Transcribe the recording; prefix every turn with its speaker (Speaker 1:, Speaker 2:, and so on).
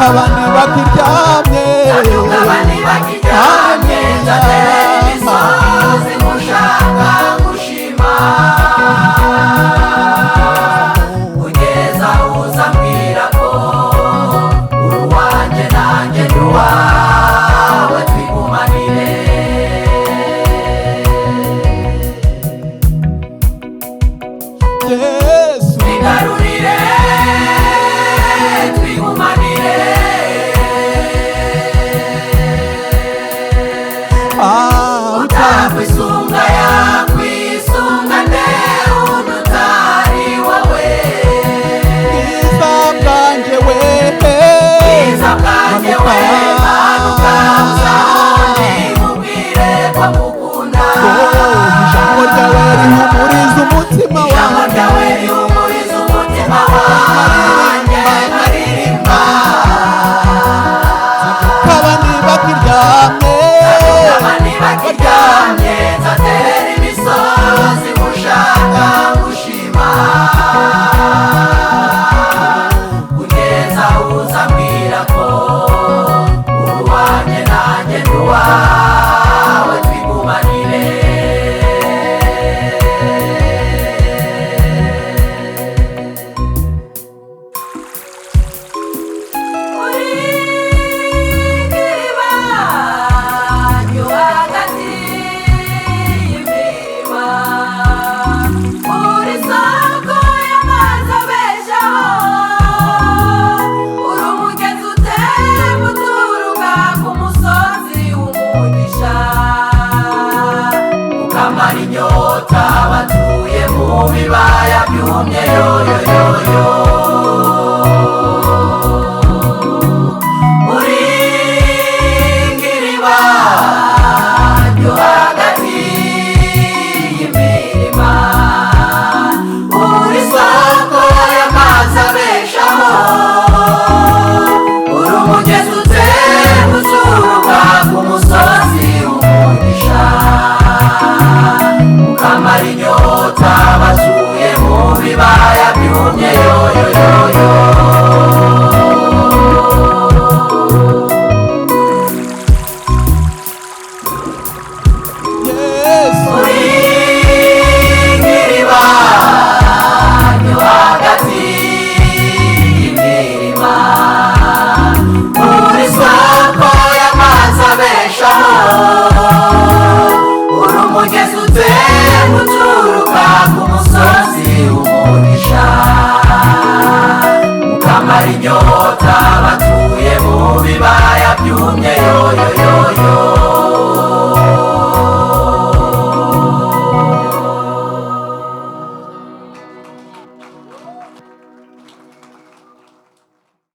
Speaker 1: abandi bakiryamye Yesu
Speaker 2: twigarurire twigumanire utakwisunga yakwisunga nde unutari wowe
Speaker 1: bwiza bwanjye we
Speaker 2: bwiza bwanjye we manuka uzahondi mubwire ko mukunda
Speaker 1: ijambo ryawe rihumuriza umutima
Speaker 2: ijambo
Speaker 1: wanjye
Speaker 2: ryawe rihumuriza umutima wanjye nkaririmba
Speaker 1: kaba niba kiryamye
Speaker 2: kaba niba kiryamye nzaterera imisozi gushaka gushima kugeza uzambwira ko uruwanjye nanjye nduwawe twigumanire inyota batuye mu bibaya byumye yoyoyoyo uri ngiriba ryo hagati y'imirima uri soko y'amazi abeshaho uri umugezi utemba usuruka ku musozi w'umugisha ukamara inyota batuye mu bibaya byumye yoyoyoyo
Speaker 1: Yesu
Speaker 2: uri nk'iriba ryo hagati y'imirima uri soko y'amazi abeshaho uri umugezi utemba uturuka ku musozi w'umugisha ukamara inyota batuye mu bibaya byumye yoyoyoyo